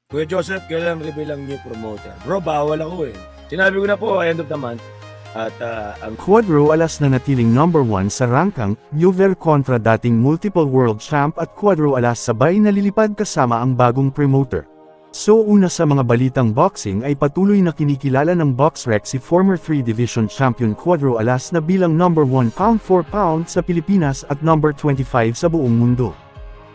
Kuya Joseph, kailan reveal ang new promoter? Bro, bawal ako eh. Sinabi ko na po, end of the month. At ang Cuadro Alas na natiling number 1 sa rangkang, Juver kontra dating multiple world champ at Cuadro Alas sabay nalilipad kasama ang bagong promoter. So una sa mga balitang boxing ay patuloy na kinikilala ng BoxRec si former 3 Division champion Cuadro Alas na bilang number 1 pound for pound sa Pilipinas at number 25 sa buong mundo.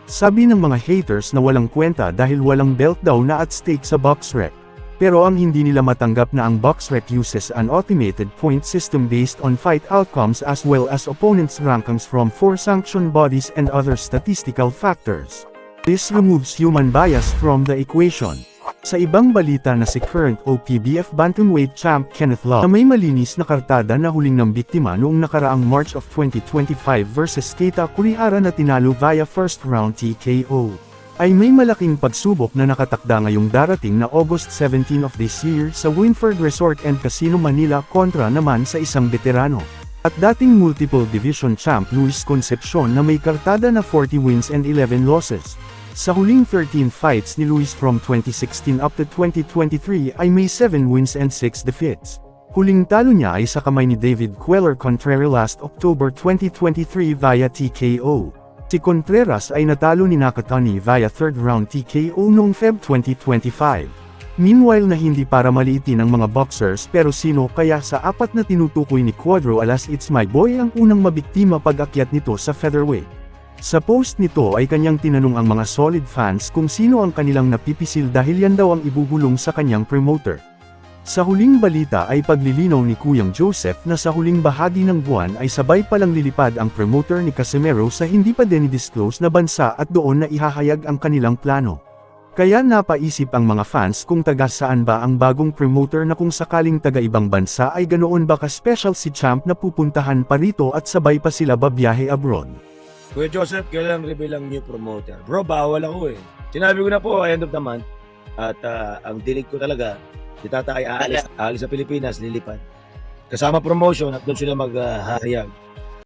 Sabi ng mga haters na walang kwenta dahil walang belt daw na at stake sa BoxRec. Pero ang hindi nila matanggap na ang BoxRec uses an automated point system based on fight outcomes as well as opponents' rankings from 4 sanction bodies and other statistical factors. This removes human bias from the equation. Sa ibang balita na si current OPBF Bantamweight champ Kenneth Law na may malinis na kartada na huling ng biktima noong nakaraang March of 2025 versus Keita Kurihara na tinalo via first round TKO, ay may malaking pagsubok na nakatakda ngayong darating na August 17 of this year sa Winford Resort and Casino Manila kontra naman sa isang veterano at dating multiple division champ Luis Concepcion na may kartada na 40 wins and 11 losses. Sa huling 13 fights ni Luis from 2016 up to 2023 ay may 7 wins and 6 defeats. Huling talo niya ay sa kamay ni David Queller Contreras last October 2023 via TKO. Si Contreras ay natalo ni Nakatani via third round TKO noong Feb 2025. Meanwhile na hindi para maliitin ang mga boxers pero sino kaya sa apat na tinutukoy ni Cuadro Alas It's My Boy ang unang mabiktima pag-akyat nito sa featherweight. Sa post nito ay kanyang tinanong ang mga solid fans kung sino ang kanilang napipisil dahil yan daw ang ibubulong sa kanyang promoter. Sa huling balita ay paglilinaw ni Kuyang Joseph na sa huling bahagi ng buwan ay sabay palang lilipad ang promoter ni Casimero sa hindi pa dinidisclose na bansa at doon na ihahayag ang kanilang plano. Kaya napaisip ang mga fans kung taga saan ba ang bagong promoter na kung sakaling taga ibang bansa ay ganoon ba ka-special si champ na pupuntahan pa rito at sabay pa sila babiyahe abroad. Kuya Joseph, kailan reveal ang new promoter? Bro, bawal ako eh. Sinabi ko na po, end of the month. At ang dinig ko talaga, si Tata ay aalis sa Pilipinas, lilipad. Kasama promotion at doon sila maghahayag.